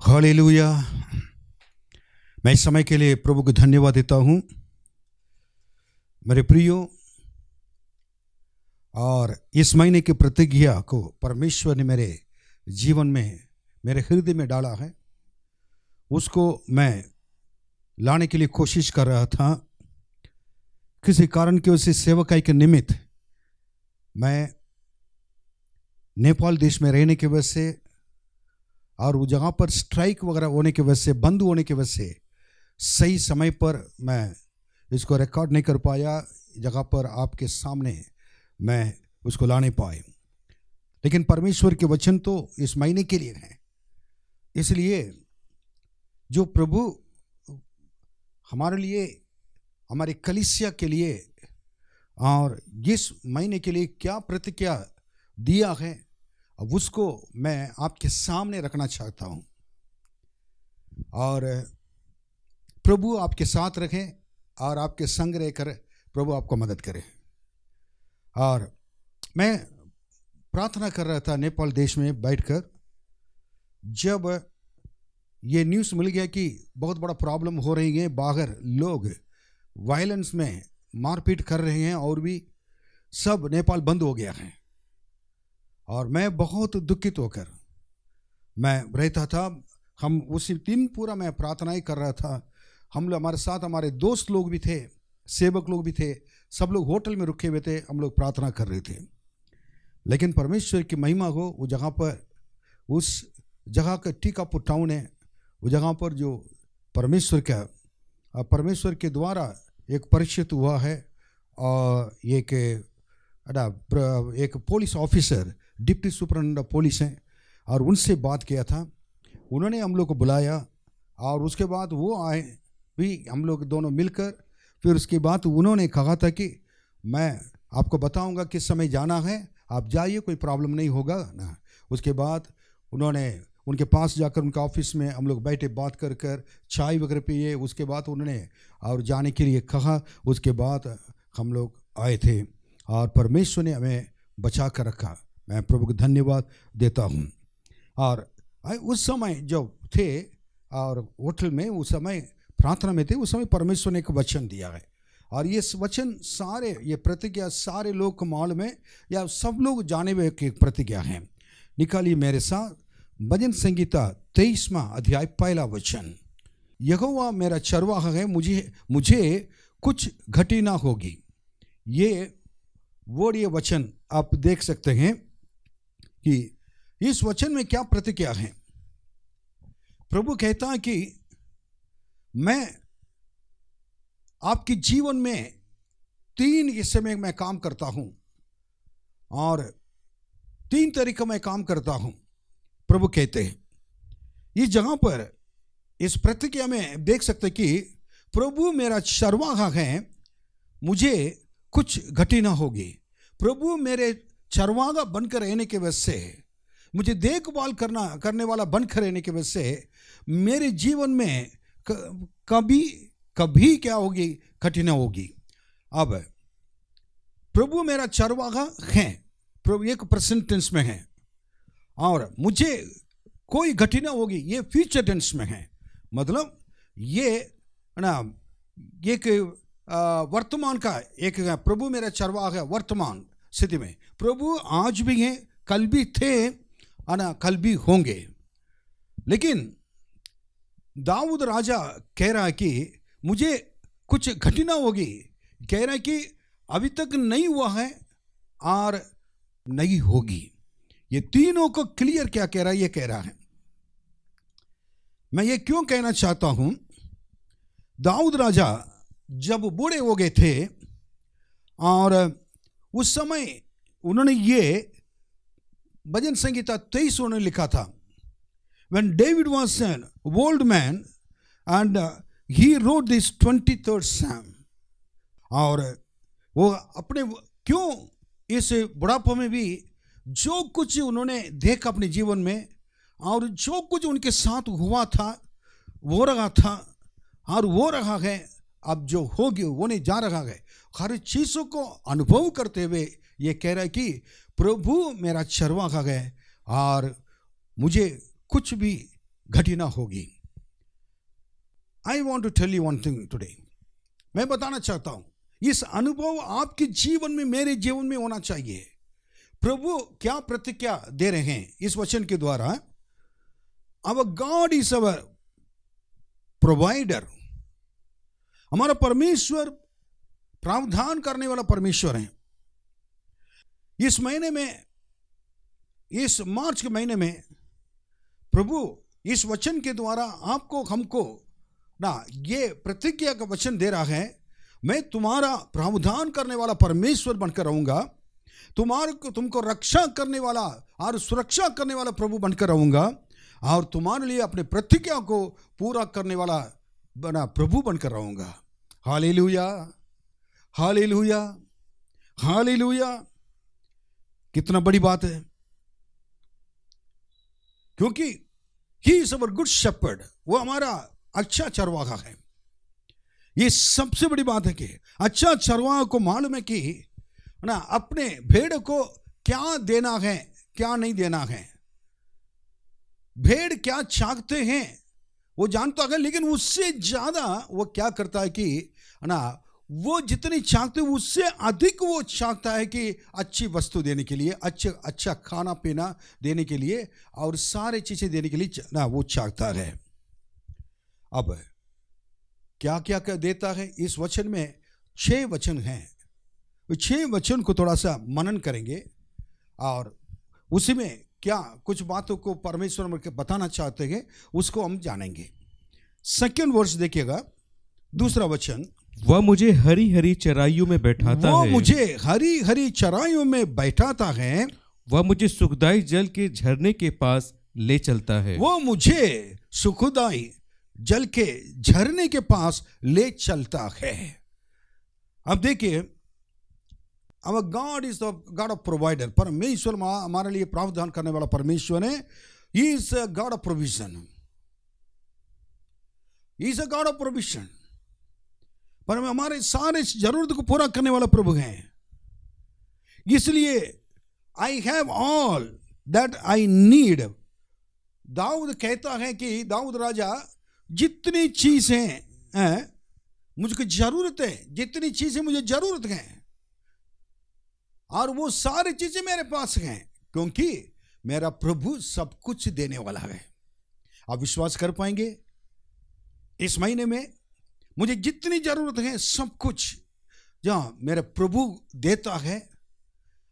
Hallelujah. मैं इस समय के लिए प्रभु को धन्यवाद देता हूँ। मेरे प्रियो, और इस महीने की प्रतिज्ञा को परमेश्वर ने मेरे जीवन में, मेरे हृदय में डाला है। उसको मैं लाने के लिए कोशिश कर रहा था। किसी कारण की वजह से, सेवकाई के निमित्त मैं नेपाल देश में रहने की वजह से और वो जगह पर स्ट्राइक वगैरह होने की वजह से, बंद होने की वजह से सही समय पर मैं इसको रिकॉर्ड नहीं कर पाया। जगह पर आपके सामने मैं उसको ला नहीं पाया। लेकिन परमेश्वर के वचन तो इस महीने के लिए हैं। इसलिए जो प्रभु हमारे लिए, हमारे कलीसिया के लिए और इस महीने के लिए क्या प्रतिज्ञा दिया है, अब उसको मैं आपके सामने रखना चाहता हूँ। और प्रभु आपके साथ रखें और आपके संग रहकर प्रभु आपको मदद करे। और मैं प्रार्थना कर रहा था नेपाल देश में बैठकर, जब ये न्यूज़ मिल गया कि बहुत बड़ा प्रॉब्लम हो रही है, बाहर लोग वायलेंस में मारपीट कर रहे हैं और भी सब नेपाल बंद हो गया है। और मैं बहुत दुखित होकर मैं रहता था। हम उसी दिन पूरा मैं प्रार्थनाएं कर रहा था। हम लोग, हमारे साथ हमारे दोस्त लोग भी थे, सेवक लोग भी थे, सब लोग होटल में रुके हुए थे। हम लोग प्रार्थना कर रहे थे। लेकिन परमेश्वर की महिमा हो, वो जगह पर, उस जगह का टीकापुर टाउन है, वो जगह पर जो परमेश्वर के द्वारा एक परिचित हुआ है। और एक police officer, deputy superintendent of police हैं, और उनसे बात किया था। उन्होंने हम लोग को बुलाया और उसके बाद वो आए भी, हम लोग दोनों मिलकर। फिर उसके बाद उन्होंने कहा था कि मैं आपको बताऊंगा किस समय जाना है, आप जाइए, कोई प्रॉब्लम नहीं होगा ना। उसके बाद उन्होंने उनके पास जाकर उनका ऑफिस में हम लोग बैठे, बात कर कर चाय वगैरह पिए। उसके बाद उन्होंने और जाने के लिए कहा। उसके बाद हम लोग आए थे और परमेश्वर ने हमें बचा कर रखा। मैं प्रभु को धन्यवाद देता हूँ। और उस समय जब थे और होटल में, उस समय प्रार्थना में थे, उस समय परमेश्वर ने एक वचन दिया है। और ये वचन सारे, ये प्रतिज्ञा सारे लोग को मालूम है, या सब लोग जाने हुए की प्रतिज्ञा है। निकालिए मेरे साथ भजन संगीता 23वां अध्याय 1 वचन। यहोवा मेरा चरवाहा है, मुझे कुछ घटी ना होगी। ये वचन आप देख सकते हैं कि इस वचन में क्या प्रतिज्ञा है। प्रभु कहता है कि मैं आपके जीवन में 3 हिस्से में मैं काम करता हूं और 3 तरीकों में काम करता हूं। प्रभु कहते हैं इस जगह पर, इस प्रतिज्ञा में देख सकते कि प्रभु मेरा चरवाहा है, मुझे कुछ घटी ना होगी। प्रभु मेरे चरवाहा बनकर रहने के वजह से, मुझे देखभाल करने वाला बनकर रहने की वजह से मेरे जीवन में कभी क्या होगी, कठिनाई होगी। अब प्रभु मेरा चरवाहा है, प्रभु एक प्रेजेंट टेंस में है, और मुझे कोई कठिनाई होगी, ये फ्यूचर टेंस में है। मतलब ये ना एक वर्तमान का एक, प्रभु मेरा चरवाहा है वर्तमान स्थिति में। प्रभु आज भी हैं, कल भी थे, कल भी होंगे। लेकिन दाऊद राजा कह रहा है कि मुझे कुछ घटना होगी। कह रहा है कि अभी तक नहीं हुआ है और नहीं होगी। ये तीनों को क्लियर क्या कह रहा है, ये कह रहा है। मैं ये क्यों कहना चाहता हूं, दाऊद राजा जब बूढ़े हो गए थे और उस समय उन्होंने ये भजन संगीता 23 उन्होंने लिखा था। When David was an old man and he wrote this 23rd Psalm। और वो अपने क्यों इस बुढ़ापे में भी जो कुछ उन्होंने देखा अपने जीवन में, और जो कुछ उनके साथ हुआ था, वो रहा था और वो रहा है, अब जो होगी होने जा रहा है, हर चीज़ों को अनुभव करते हुए ये कह रहा है कि प्रभु मेरा चरवाहा है और मुझे कुछ भी घटना होगी। I want to tell you one thing today. मैं बताना चाहता हूं, इस अनुभव आपके जीवन में, मेरे जीवन में होना चाहिए। प्रभु क्या प्रतिज्ञा दे रहे हैं इस वचन के द्वारा? अवर गॉड इज अवर प्रोवाइडर। हमारा परमेश्वर प्रावधान करने वाला परमेश्वर है। इस महीने में, इस मार्च के महीने में प्रभु इस वचन के द्वारा आपको, हमको ना ये प्रतिज्ञा का वचन दे रहा है, मैं तुम्हारा प्रावधान करने वाला परमेश्वर बनकर रहूंगा, तुमको रक्षा करने वाला और सुरक्षा करने वाला प्रभु बनकर रहूंगा, और तुम्हारे लिए अपने प्रतिज्ञा को पूरा करने वाला बना प्रभु बनकर रहूंगा। Hallelujah, hallelujah, hallelujah. कितना बड़ी बात है, क्योंकि he is our good shepherd, वो हमारा अच्छा चरवाहा है। ये सबसे बड़ी बात है कि अच्छा चरवाहा को मालूम है कि ना अपने भेड़ को क्या देना है, क्या नहीं देना है। भेड़ क्या चाहते हैं वो जानता है, लेकिन उससे ज्यादा वो क्या करता है कि ना वो जितनी चाहते उससे अधिक वो चाहता है कि अच्छी वस्तु देने के लिए, अच्छा खाना पीना देने के लिए, और सारे चीजें देने के लिए ना वो चाहता है। अब क्या क्या क्या देता है? इस वचन में 6 वचन हैं। 6 वचन को थोड़ा सा मनन करेंगे और उसी में क्या कुछ बातों को परमेश्वर बताना चाहते हैं उसको हम जानेंगे। 2nd वर्ष देखिएगा, 2रा वचन। वह मुझे हरी हरी चराइयों में बैठाता है। वो मुझे हरी हरी चराइयों में बैठाता है। वह मुझे सुखदाई जल के झरने के पास ले चलता है। वो मुझे सुखदाई जल के झरने के पास ले चलता है। अब देखिए, our God is the God of provider. परमेश्वर हमारे लिए प्रावधान करने वाला परमेश्वर है। He is a God of provision. He is a God of provision. पर हमारे सारे जरूरत को पूरा करने वाला प्रभु है। इसलिए I have all that I need. Daud कहता है कि दाऊद राजा, जितनी चीजें मुझको जरूरत है, जितनी चीजें मुझे जरूरत है, और वो सारी चीजें मेरे पास हैं, क्योंकि मेरा प्रभु सब कुछ देने वाला है। आप विश्वास कर पाएंगे? इस महीने में मुझे जितनी जरूरत है सब कुछ जहां मेरे प्रभु देता है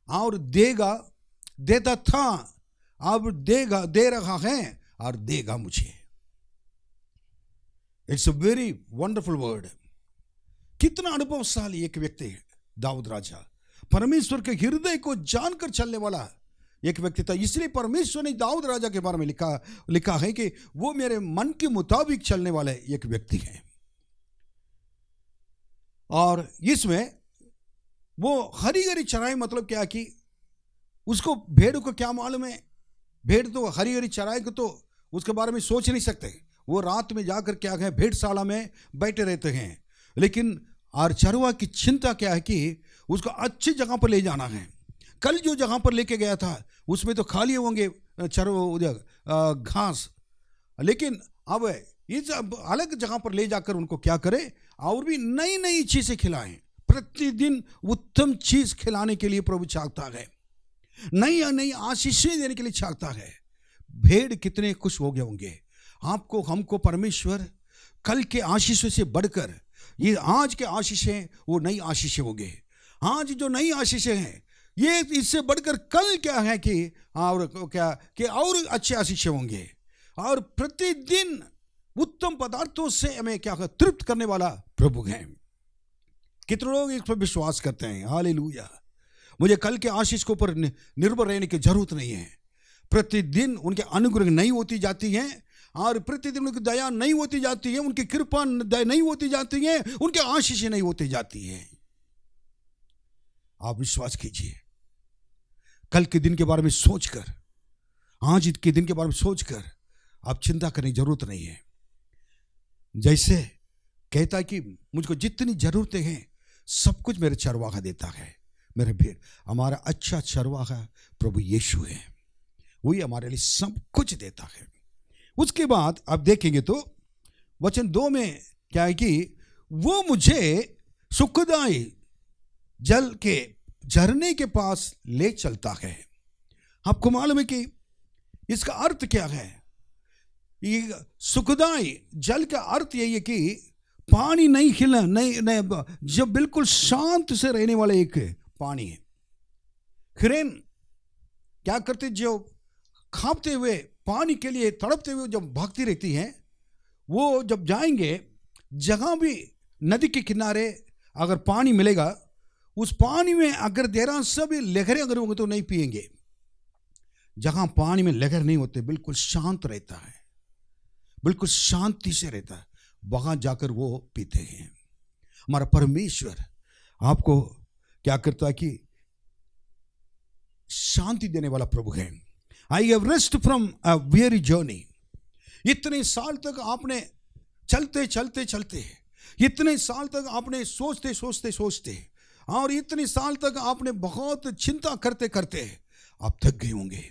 और देगा, देता था, अब देगा, दे रहा है और देगा मुझे। It's a very wonderful word. कितना अनुभवशाली एक व्यक्ति है दाऊद राजा। परमेश्वर के हृदय को जानकर चलने वाला एक व्यक्ति था। इसलिए परमेश्वर ने दाऊद राजा के बारे में लिखा है कि वो मेरे मन के मुताबिक चलने वाले एक व्यक्ति है। और इसमें वो हरी हरी चराई मतलब क्या कि उसको भेड़ को क्या मालूम है? भेड़ तो हरी हरी चराई को तो उसके बारे में सोच नहीं सकते। वो रात में जाकर क्या है, भेड़शाला में बैठे रहते हैं। लेकिन और चरवा की चिंता क्या है कि उसको अच्छी जगह पर ले जाना है। कल जो जगह पर लेके गया था उसमें तो खाली होंगे घास, लेकिन अब इस अलग जगह पर ले जाकर उनको क्या करे, और भी नई नई चीजें खिलाएं। प्रतिदिन उत्तम चीज खिलाने के लिए प्रभु चाहता है, नई नई आशीषें देने के लिए चाहता है। भेड़ कितने खुश हो गए होंगे। आपको हमको परमेश्वर कल के आशीषों से बढ़कर ये आज के आशीषें, वो नई आशीषें होंगे। आज जो नई आशीषें हैं ये इससे बढ़कर कल क्या है कि और क्या कि और अच्छे आशीषें होंगे। और प्रतिदिन उत्तम पदार्थों से हमें क्या तृप्त करने वाला प्रभु है। कितने लोग इस पर विश्वास करते हैं? हालेलुया। मुझे कल के आशीष के ऊपर निर्भर रहने की जरूरत नहीं है। प्रतिदिन उनके अनुग्रह नहीं होती जाती है, और प्रतिदिन उनकी दया नहीं होती जाती है, उनकी कृपा नहीं होती जाती है, उनके आशीषें नहीं होती जाती है। आप विश्वास कीजिए। कल के दिन के बारे में सोचकर, आज के दिन के बारे में सोचकर आप चिंता करने की जरूरत नहीं है। जैसे कहता है कि मुझको जितनी जरूरतें हैं सब कुछ मेरे चरवाहा देता है। मेरे भेड़, हमारा अच्छा चरवाहा प्रभु यीशु है। वही हमारे लिए सब कुछ देता है। उसके बाद आप देखेंगे तो वचन 2 में क्या है कि वो मुझे सुखदाई जल के झरने के पास ले चलता है। आपको मालूम है कि इसका अर्थ क्या है? ये सुखदाई जल का अर्थ यही है कि पानी नहीं खिला नहीं जो बिल्कुल शांत से रहने वाला एक पानी है। हिरन क्या करते, जो खापते हुए पानी के लिए तड़पते हुए जब भागती रहती हैं, वो जब जाएंगे जहां भी नदी के किनारे अगर पानी मिलेगा, उस पानी में अगर देरा से भी लहरें अगर होंगे तो नहीं पिएंगे। जहां पानी में लहर नहीं होते, बिल्कुल शांत रहता है, बिल्कुल शांति से रहता है, वहां जाकर वो पीते हैं। हमारा परमेश्वर आपको क्या करता है कि शांति देने वाला प्रभु है। I have rest from a very journey. इतने साल तक आपने चलते चलते चलते, इतने साल तक आपने सोचते सोचते सोचते, और इतने साल तक आपने बहुत चिंता करते करते आप थक गए होंगे।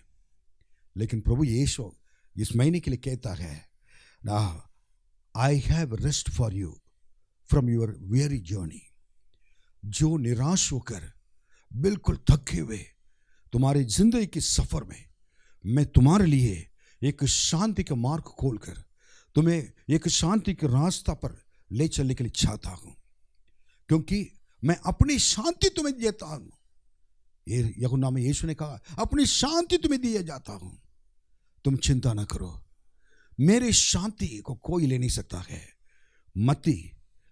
लेकिन प्रभु यीशु इस महीने के लिए कहता है, I have rest for you from your very journey. जो निराश होकर बिल्कुल थके हुए तुम्हारे जिंदगी के सफर में, मैं तुम्हारे लिए एक शांति का मार्ग खोलकर तुम्हें एक शांति के रास्ता पर ले चलने के लिए चाहता हूं, क्योंकि मैं अपनी शांति तुम्हें देता हूं। ये यूहन्ना में यीशु ने कहा, अपनी शांति तुम्हें दिया जाता हूं, तुम चिंता ना करो। मेरे शांति को कोई ले नहीं सकता है। मत्ती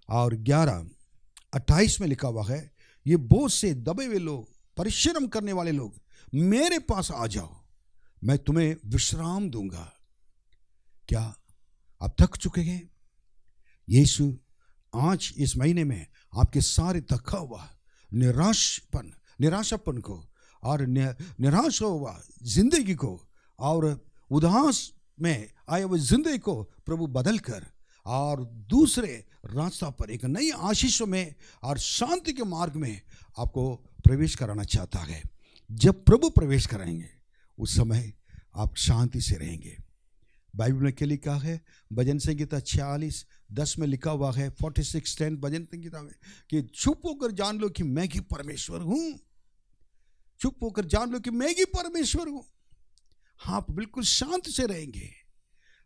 और 11:28 में लिखा हुआ है, ये बोझ से दबे हुए लोग, परिश्रम करने वाले लोग, मेरे पास आ जाओ, मैं तुम्हें विश्राम दूंगा। क्या आप थक चुके हैं? यीशु आज इस महीने में आपके सारे थका हुआ निराशापन को और निराश हुआ जिंदगी को और उदास में आए हुए जिंदगी को प्रभु बदल कर और दूसरे रास्ता पर एक नई आशीषों में और शांति के मार्ग में आपको प्रवेश कराना चाहता है। जब प्रभु प्रवेश कराएंगे उस समय आप शांति से रहेंगे। बाइबल में क्या लिखा है? भजन संगीता 46:10 में लिखा हुआ है, 46:10 भजन संगीता में, कि चुप होकर जान लो कि मैं ही परमेश्वर हूं। चुप होकर जान लो कि मैं ही परमेश्वर हूं। आप बिल्कुल शांत से रहेंगे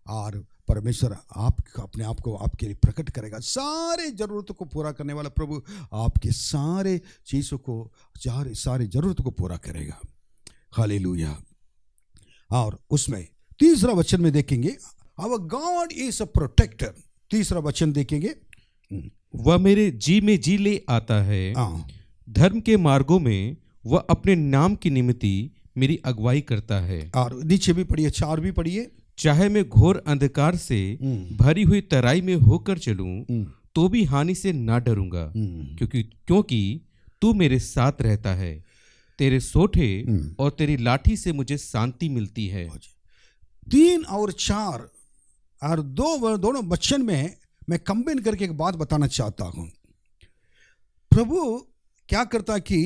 और परमेश्वर अपने आप को आपके लिए प्रकट करेगा। सारे जरूरतों को पूरा करने वाला प्रभु आपके सारे चीज़ों को, सारे जरूरतों को पूरा करेगा। हालेलुया। और उसमें तीसरा वचन में देखेंगे, our God is a protector. तीसरा वचन देखेंगे, वह मेरे जी में जी ले आता है, धर्म के मार्गों में वह अपने नाम की निमित्ती मेरी अगुवाई करता है। और नीचे भी पढ़िए, 4 भी पढ़िए। चाहे मैं घोर अंधकार से भरी हुई तराई में होकर चलूं, तो भी हानि से ना डरूंगा, क्योंकि तू मेरे साथ रहता है। तेरे सोठे और तेरी लाठी से मुझे शांति मिलती है। 3 और 4 और 2 दोनों वचन में मैं कंबाइन करके एक बात बताना चाहता हूं। प्रभु क्या करता कि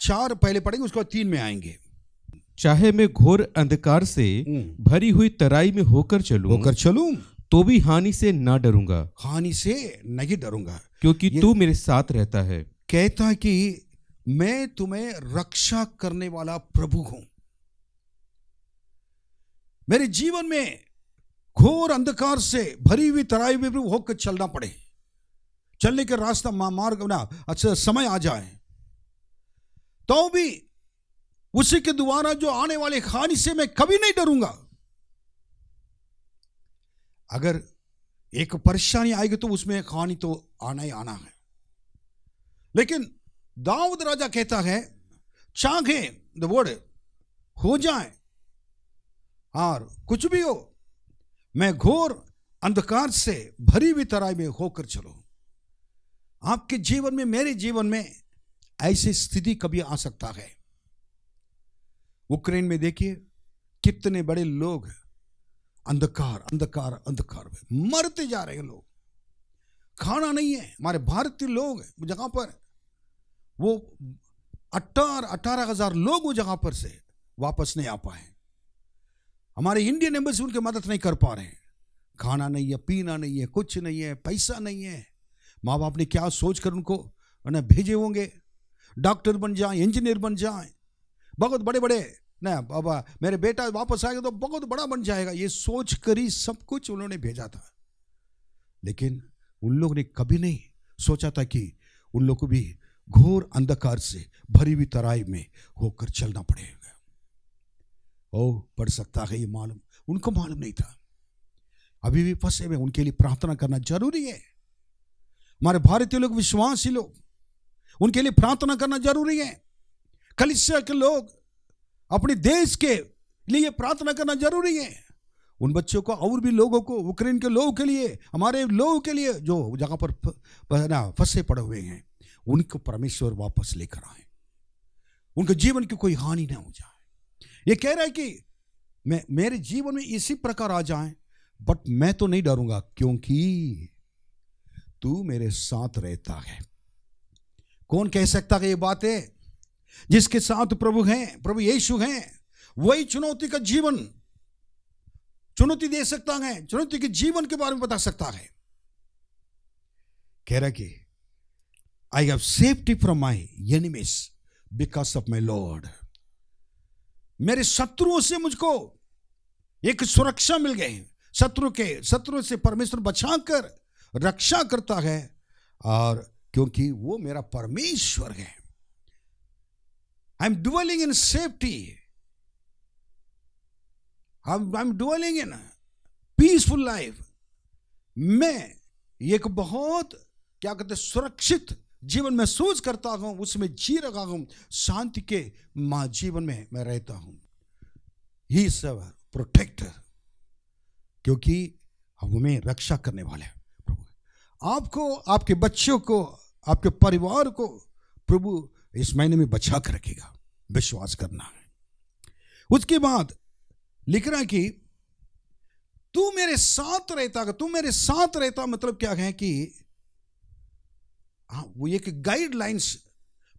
4 पहले पढ़ेंगे, उसके बाद 3 में आएंगे। चाहे मैं घोर अंधकार से भरी हुई तराई में होकर चलूं, तो भी हानि से ना डरूंगा। हानि से नहीं डरूंगा, क्योंकि तू मेरे साथ रहता है। कहता कि मैं तुम्हें रक्षा करने वाला प्रभु हूं। मेरे जीवन में घोर अंधकार से भरी हुई तराई में भी होकर चलना पड़े, चलने के रास्ता मार्ग ना अच्छा समय आ जाए, तो भी उसी के द्वारा जो आने वाले हानि से मैं कभी नहीं डरूंगा। अगर एक परेशानी आएगी तो उसमें हानि तो आना ही आना है। लेकिन दाऊद राजा कहता है, चाहे द वर्ड हो जाए और कुछ भी हो, मैं घोर अंधकार से भरी हुई तराई में होकर चलो। आपके जीवन में, मेरे जीवन में ऐसी स्थिति कभी आ सकता है। यूक्रेन में देखिए कितने बड़े लोग अंधकार अंधकार अंधकार में मरते जा रहे हैं। लोग, खाना नहीं है। हमारे भारतीय लोग जगह पर वो 18,000 लोग वो जगह पर से वापस नहीं आ पाए। हमारे इंडियन एम्बेसी उनकी मदद नहीं कर पा रहे हैं। खाना नहीं है, पीना नहीं है, कुछ नहीं है, पैसा नहीं है। माँ बाप ने क्या सोचकर उनको उन्हें भेजे होंगे, डॉक्टर बन जाएं, इंजीनियर बन जाएं, बहुत बड़े बड़े ना बाबा मेरे बेटा वापस आएगा तो बहुत बड़ा बन जाएगा, ये सोच कर ही सब कुछ उन्होंने भेजा था। लेकिन उन लोगों ने कभी नहीं सोचा था कि उन लोग को भी घोर अंधकार से भरी हुई तराई में होकर चलना पड़ेगा। ओ पढ़ सकता है ये मालूम, उनको मालूम नहीं था। अभी भी फंसे हुए, उनके लिए प्रार्थना करना जरूरी है। हमारे भारतीय लोग, विश्वासी लोग, उनके लिए प्रार्थना करना जरूरी है। कलीसिया के लोग अपने देश के लिए प्रार्थना करना जरूरी है। उन बच्चों को और भी लोगों को, यूक्रेन के लोगों के लिए, हमारे लोगों के लिए जो जगह पर फंसे पड़े हुए हैं, उनको परमेश्वर वापस लेकर आए, उनके जीवन की कोई हानि ना हो जाए। ये कह रहा है कि मेरे जीवन में इसी प्रकार आ जाए, बट मैं तो नहीं डरूंगा क्योंकि तू मेरे साथ रहता है। कौन कह सकता है ये बात है? जिसके साथ प्रभु हैं, प्रभु यीशु हैं, वही चुनौती का जीवन चुनौती दे सकता है, चुनौती के जीवन के बारे में बता सकता है। कह रहा कि I have safety from my enemies because of my lord. मेरे शत्रुओं से मुझको एक सुरक्षा मिल गई। शत्रु से परमेश्वर बचाकर रक्षा करता है, और क्योंकि वो मेरा परमेश्वर है। I am dwelling in safety, I am dwelling in peaceful life. मैं एक बहुत क्या कहते हैं सुरक्षित जीवन महसूस करता हूं, उसमें जी रहा हूं, शांति के जीवन में मैं रहता हूं। ही सब प्रोटेक्टर, क्योंकि हमें रक्षा करने वाले प्रभु। आपको, आपके बच्चों को, आपके परिवार को प्रभु इस महीने में बचा कर रखेगा, विश्वास करना है। उसके बाद लिख रहा है कि तू मेरे साथ रहता है। तू मेरे साथ रहता मतलब क्या है कि वो एक गाइडलाइंस,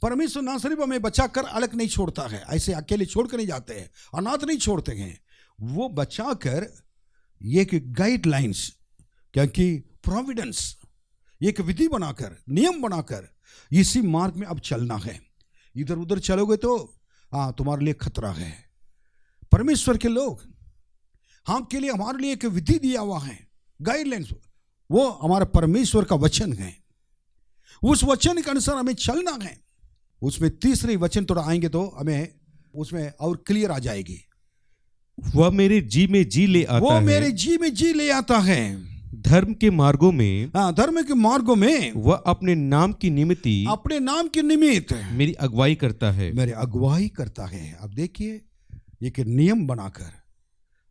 परमेश्वर ना सिर्फ हमें बचाकर अलग नहीं छोड़ता है, ऐसे अकेले छोड़कर नहीं जाते हैं, अनाथ नहीं छोड़ते हैं, वो बचाकर एक गाइडलाइंस, क्योंकि प्रोविडेंस, एक विधि बनाकर, नियम बनाकर इसी मार्ग में अब चलना है। इधर उधर चलोगे तो तुम्हारे लिए खतरा है। परमेश्वर के लोग, आपके लिए, हमारे लिए एक विधि दिया हुआ है, गाइडलाइंस, वो हमारे परमेश्वर का वचन है। उस वचन के अनुसार हमें चलना है। उसमें तीसरे वचन थोड़ा आएंगे तो हमें उसमें और क्लियर आ जाएगी। वह मेरे जी में जी ले आता है, वो मेरे जी में जी ले आता है। धर्म के मार्गों में, धर्म के मार्गों में वह अपने नाम की निमित्त, अपने नाम की निमित्त मेरी अगुवाई करता है, मेरी अगुवाई करता है। अब देखिए, एक नियम बनाकर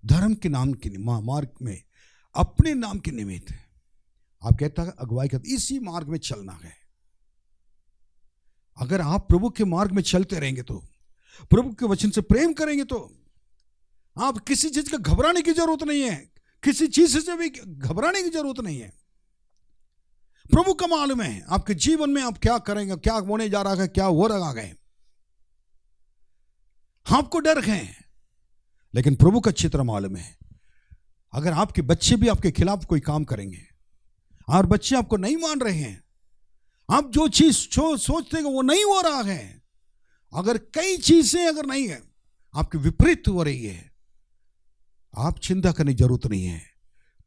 धर्म के नाम के मार्ग में अपने नाम के निमित्त आप कहता है अगुवाई करता, इसी मार्ग में चलना है। अगर आप प्रभु के मार्ग में चलते रहेंगे तो, प्रभु के वचन से प्रेम करेंगे तो आप किसी चीज का घबराने की जरूरत नहीं है, किसी चीज से भी घबराने की जरूरत नहीं है। प्रभु का मालूम है आपके जीवन में आप क्या करेंगे, क्या होने जा रहा है, क्या हो रहा है। आपको डर है, लेकिन प्रभु का चित्र मालूम है। अगर आपके बच्चे भी आपके खिलाफ कोई काम करेंगे और बच्चे आपको नहीं मान रहे हैं, आप जो चीज सोचते हैं वो नहीं हो रहा है, अगर कई चीजें अगर नहीं है, आपके विपरीत हो रही है, आप चिंता करने की जरूरत नहीं है।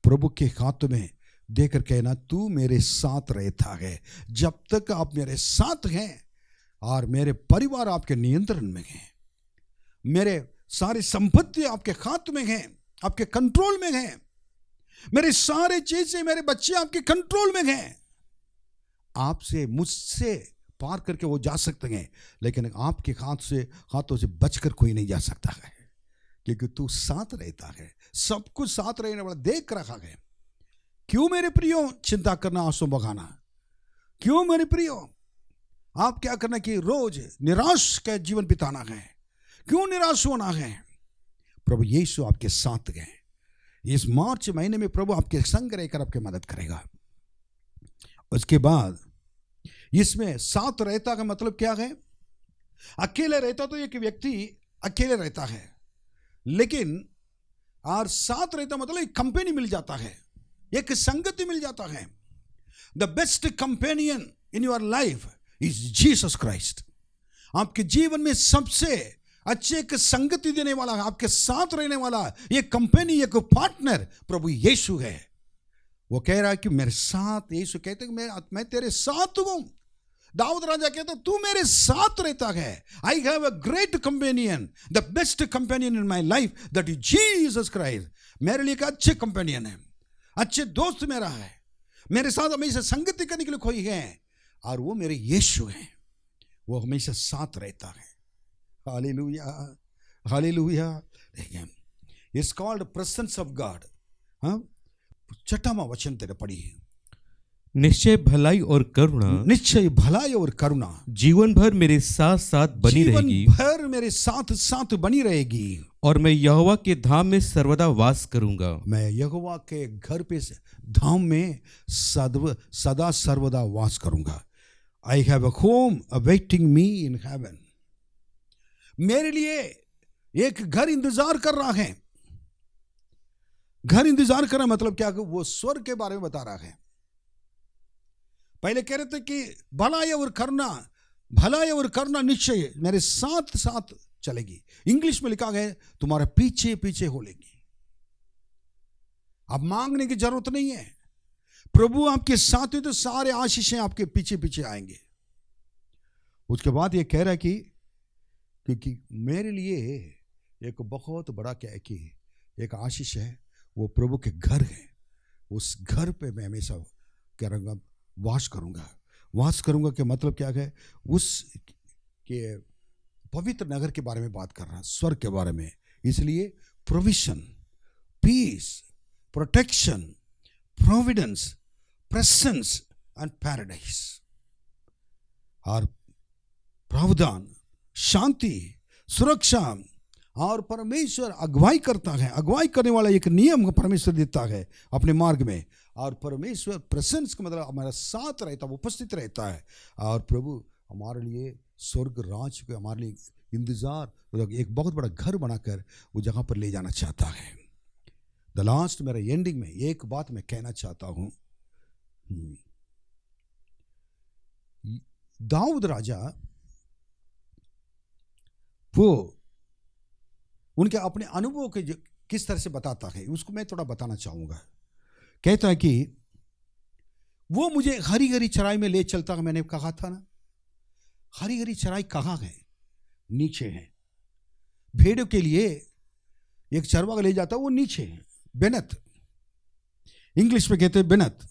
प्रभु के हाथ में देकर कहना, तू मेरे साथ रहता है। जब तक आप मेरे साथ हैं और मेरे परिवार आपके नियंत्रण में है, मेरे सारी संपत्ति आपके हाथ में है, आपके कंट्रोल में है, मेरे सारे चीजें, मेरे बच्चे आपके कंट्रोल में हैं। आपसे, मुझसे पार करके वो जा सकते हैं, लेकिन आपके हाथों से बचकर कोई नहीं जा सकता है, क्योंकि तू साथ रहता है। सब कुछ साथ रहने वाला देख रखा है। क्यों मेरे प्रियो चिंता करना, आंसू बहाना? क्यों मेरे प्रियो आप क्या करना कि रोज निराश का जीवन बिताना है? क्यों निराश होना है? प्रभु यीशु आपके साथ गए। इस मार्च महीने में प्रभु आपके संग रहकर आपकी मदद करेगा। उसके बाद इसमें साथ रहता का मतलब क्या है? अकेले रहता तो एक व्यक्ति अकेले रहता है, लेकिन और साथ रहता मतलब एक कंपनी मिल जाता है, एक संगति मिल जाता है। The best companion in your life is Jesus Christ. आपके जीवन में सबसे अच्छे एक संगति देने वाला, आपके साथ रहने वाला एक कंपनी, एक पार्टनर प्रभु यीशु है। वो कह रहा है कि मेरे साथ, यीशु कहते हैं मैं तेरे साथ हूं। दाऊद राजा कहता तू मेरे साथ रहता है। I have a great companion, the best companion in my life, that is Jesus Christ. मेरे लिए एक अच्छे कंपेनियन है, अच्छे दोस्त मेरा है, मेरे साथ हमेशा संगति करने के लिए कोई है, और वो मेरे यीशु है। वो हमेशा साथ रहता है। Hallelujah, hallelujah. It's called presence of God. हाँ, 6वां वचन तेरे पढ़ी है। निश्चय भलाई और करुणा, निश्चय भलाई और करुणा जीवन भर मेरे साथ साथ बनी रहेगी, जीवन भर मेरे साथ साथ बनी रहेगी। और मैं यहोवा के धाम में सर्वदा वास करूंगा। मैं यहोवा के घर पे धाम में सदा सर्वदा वास करूंगा। I have a home awaiting me in heaven. मेरे लिए एक घर इंतजार कर रहा है। घर इंतजार कर रहा मतलब क्या? वो स्वर्ग के बारे में बता रहा है। पहले कह रहे थे कि भलाई और करुणा, भलाई और करुणा निश्चय मेरे साथ साथ चलेगी। इंग्लिश में लिखा गया तुम्हारे पीछे पीछे होलेगी। अब मांगने की जरूरत नहीं है। प्रभु आपके साथ है तो सारे आशीषें आपके पीछे पीछे आएंगे। उसके बाद ये कह रहा है कि क्योंकि मेरे लिए एक बहुत बड़ा क्या है कि एक आशीष है, वो प्रभु के घर है। उस घर पे मैं हमेशा क्या रहूंगा? वास करूंगा। वास करूंगा के मतलब क्या है? उस के पवित्र नगर के बारे में बात कर रहा, स्वर्ग के बारे में। इसलिए provision, peace, protection, providence, presence and paradise, और प्रावधान, शांति, सुरक्षा, और परमेश्वर अगुवाई करता है। अगुवाई करने वाला एक नियम परमेश्वर देता है अपने मार्ग में। और परमेश्वर प्रेजेंस का मतलब हमारा साथ रहता है, उपस्थित रहता है। और प्रभु हमारे लिए स्वर्ग राज के हमारे लिए इंतजार, एक बहुत बड़ा घर बनाकर वो जगह पर ले जाना चाहता है। द लास्ट, मेरा एंडिंग में एक बात मैं कहना चाहता हूं। दाऊद राजा वो उनके अपने अनुभव के किस तरह से बताता है, उसको मैं थोड़ा बताना चाहूंगा। कहता है कि वो मुझे हरी हरी चराई में ले चलता है। मैंने कहा था ना, हरी हरी चराई कहाँ है? नीचे है। भेड़ों के लिए एक चरवाहा ले जाता है, वो नीचे है, बेनत, इंग्लिश में कहते हैं बेनत।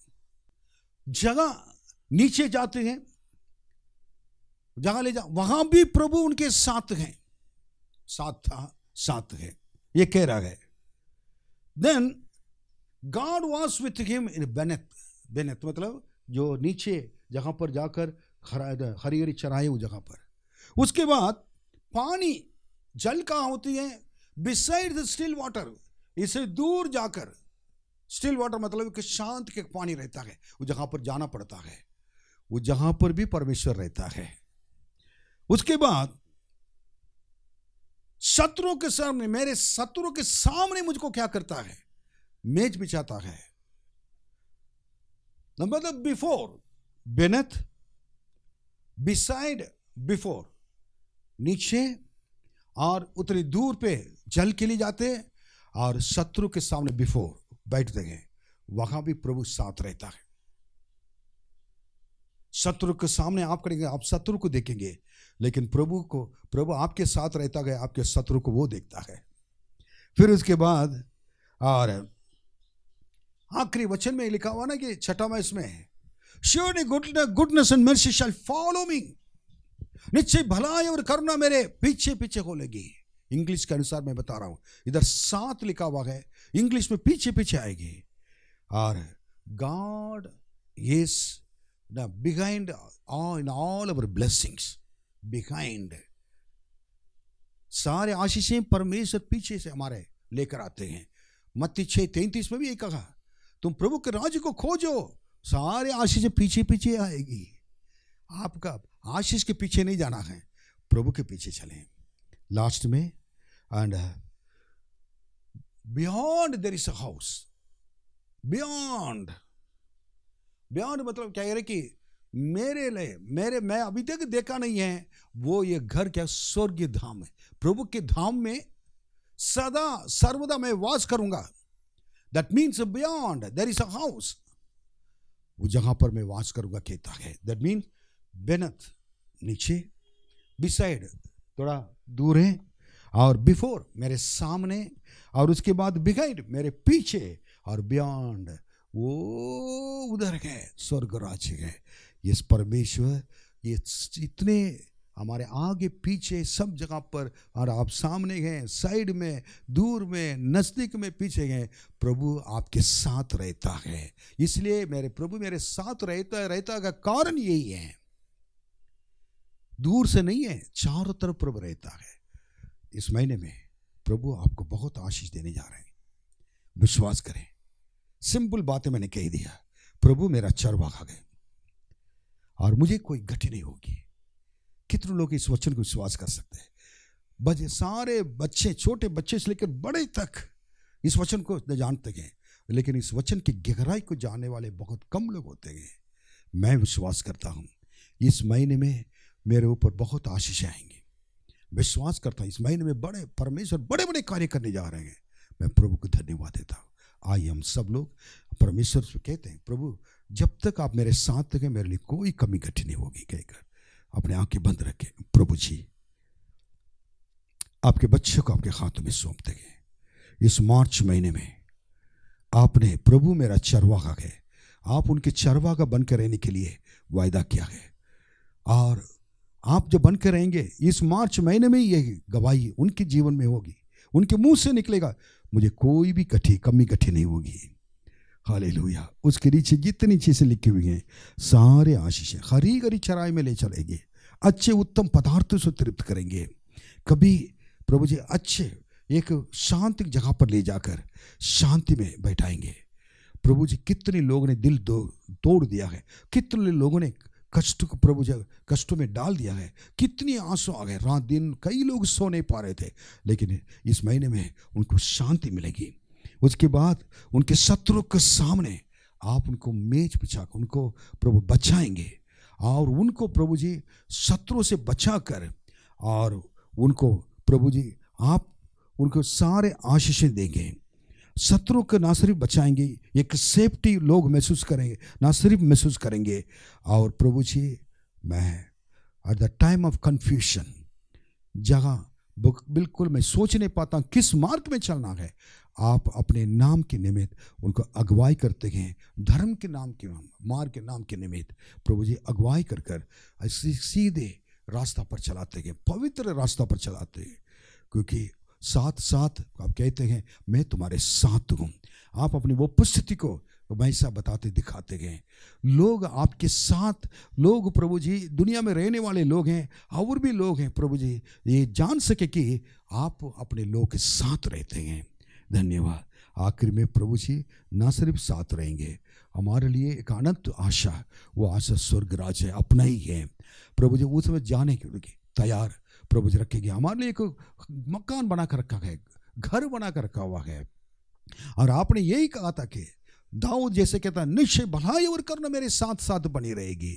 जगह नीचे जाते हैं, जगह ले जा, वहां भी प्रभु उनके साथ हैं, साथ था, साथ है, ये कह रहा है। Then God was with him in Bennet. Bennet मतलब जो नीचे जहां पर जाकर हरी हरी चराई, वो जगह पर। उसके बाद पानी, जल कहाँ होती है? बिसाइड द स्टिल वाटर, इसे दूर जाकर, स्टिल वाटर मतलब कि शांत के पानी रहता है, वो जहां पर जाना पड़ता है। वो जहां पर भी परमेश्वर रहता है। उसके बाद शत्रुओं के सामने, मेरे शत्रुओं के सामने मुझको क्या करता है? मेज बिछाता है। मतलब बिफोर, बेनेथ, बिसाइड, बिफोर, नीचे, और उतनी दूर पे जल के लिए जाते, और शत्रु के सामने बिफोर बैठते हैं। वहां भी प्रभु साथ रहता है। शत्रु के सामने आप करेंगे, आप शत्रु को देखेंगे, लेकिन प्रभु आपके साथ रहता है, आपके शत्रु को वो देखता है। फिर उसके बाद और आखिरी वचन में लिखा हुआ ना कि 6वां इसमें, surely goodness and mercy shall follow me. निश्चय भलाई और करुणा मेरे पीछे पीछे होलेगी। इंग्लिश के अनुसार मैं बता रहा हूं, इधर साथ लिखा हुआ है, इंग्लिश में पीछे पीछे आएगी। और God is behind in all our blessings, behind, सारे आशीषें परमेश्वर पीछे से हमारे लेकर आते हैं। मत्ती 6:33 में भी यही कहा, तुम प्रभु के राज्य को खोजो, सारे आशीषें पीछे पीछे आएगी। आपका आशीष के पीछे नहीं जाना है, प्रभु के पीछे चलें। लास्ट में, and beyond their is a house, beyond. Beyond मतलब क्या कह रहे कि मेरे लिए मैं अभी तक देखा नहीं है वो ये घर क्या स्वर्गीय धाम है। प्रभु के धाम में सदा सर्वदा मैं वास करूंगा। That means beyond their is a house, वो जहां पर मैं वास करूंगा कहता है। दैट मीन्स बेनथ नीचे, बिसाइड थोड़ा दूर है, और बिफोर मेरे सामने, और उसके बाद बिहाइंड मेरे पीछे, और बियॉन्ड वो उधर है स्वर्ग राज्य है। ये परमेश्वर ये इतने हमारे आगे पीछे सब जगह पर, और आप सामने हैं, साइड में, दूर में, नजदीक में, पीछे हैं। प्रभु आपके साथ रहता है। इसलिए मेरे प्रभु मेरे साथ रहता का कारण यही है, दूर से नहीं है, चारों तरफ प्रभु रहता है। इस महीने में प्रभु आपको बहुत आशीष देने जा रहे हैं, विश्वास करें। सिंपल बातें मैंने कह दिया, प्रभु मेरा चरवाहा है और मुझे कोई घटी नहीं होगी। कितने लोग इस वचन को विश्वास कर सकते हैं? सारे बच्चे, छोटे बच्चे से लेकर बड़े तक इस वचन को जानते हैं, लेकिन इस वचन की गहराई को जानने वाले बहुत कम लोग होते हैं। मैं विश्वास करता हूं इस महीने में मेरे ऊपर बहुत आशीष आएंगी। विश्वास करता हूं इस महीने में बड़े परमेश्वर बड़े बड़े कार्य करने जा रहे हैं। मैं प्रभु को धन्यवाद देता हूं। आइए हम सब लोग परमेश्वर से कहते हैं, प्रभु जब तक आप मेरे साथ हैं मेरे लिए कोई कमी घटी नहीं होगी कहकर अपने आंखें बंद रखें। प्रभु जी आपके बच्चे को आपके हाथों में सौंपते हैं। इस मार्च महीने में आपने प्रभु मेरा चरवाहा है, आप उनके चरवाहा बनकर रहने के लिए वायदा किया है, और आप जो बनकर रहेंगे इस मार्च महीने में ये गवाही उनके जीवन में होगी। उनके मुंह से निकलेगा, मुझे कोई भी कमी घटी नहीं होगी। हालेलुया। उसके नीचे जितनी चीजें लिखी हुई हैं सारे आशीष हरी हरी चराई में ले चलेंगे, अच्छे उत्तम पदार्थों से तृप्त करेंगे। कभी प्रभु जी अच्छे एक शांति जगह पर ले जाकर शांति में बैठाएंगे। प्रभु जी कितने लोगों ने दिल तोड़ दिया है, कितने लोगों ने कष्ट को प्रभु जी कष्टों में डाल दिया है, कितनी आंसू आ गए, रात दिन कई लोग सो नहीं पा रहे थे, लेकिन इस महीने में उनको शांति मिलेगी। उसके बाद उनके शत्रु के सामने आप उनको मेज बिछाकर उनको प्रभु बचाएंगे, और उनको प्रभु जी शत्रु से बचाकर, और उनको प्रभु जी आप उनको सारे आशीषें देंगे। शत्रु को ना सिर्फ बचाएंगे, एक सेफ्टी लोग महसूस करेंगे, ना सिर्फ महसूस करेंगे। और प्रभु जी मैं at the time of confusion, जहाँ बिल्कुल मैं सोच नहीं पाता किस मार्ग में चलना है, आप अपने नाम के निमित्त उनको अगुवाई करते हैं। धर्म के नाम के मार्ग के नाम के निमित्त प्रभु जी अगुवाई कर कर सीधे रास्ता पर चलाते हैं, पवित्र रास्ता पर चलाते हैं, क्योंकि साथ साथ आप कहते हैं मैं तुम्हारे साथ हूँ। आप अपनी वो उपस्थिति को वैसा बताते दिखाते हैं। लोग आपके साथ, लोग प्रभु जी दुनिया में रहने वाले लोग हैं और भी लोग हैं प्रभु जी, ये जान सके कि आप अपने लोग के साथ रहते हैं। धन्यवाद। आखिर में प्रभु जी ना सिर्फ साथ रहेंगे, हमारे लिए एक अनंत आशा, वो आशा स्वर्ग राज है, अपना ही है प्रभु जी। उसमें जाने के लिए तैयार प्रभु जी रखेंगे। हमारे लिए एक मकान बना कर रखा है, घर बना कर रखा हुआ है, और आपने यही कहा था कि दाऊद जैसे कहता है निश्चय भलाई और करना मेरे साथ साथ बनी रहेगी।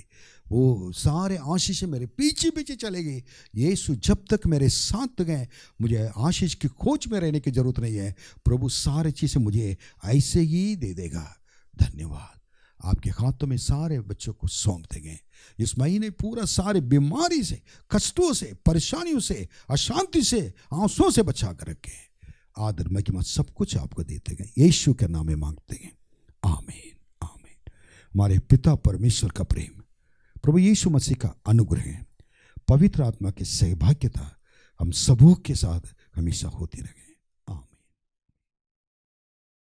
वो सारे आशीष मेरे पीछे पीछे चलेगी। यीशु जब तक मेरे साथ गए मुझे आशीष की खोज में रहने की जरूरत नहीं है। प्रभु सारी चीज़ें मुझे ऐसे ही दे देगा। धन्यवाद। आपके हाथों में सारे बच्चों को सौंप देंगे। इस महीने पूरा सारे बीमारी से, कष्टों से, परेशानियों से, अशांति से, आंसुओं से बचा कर रखें। आदर महिमा सब कुछ आपको देते गए, यीशु के नाम में मांगते हैं, आमीन आमीन। हमारे पिता परमेश्वर का प्रेम, प्रभु यीशु मसीह का अनुग्रह, पवित्र आत्मा की सहभागिता हम सबों के साथ हमेशा होती रहे।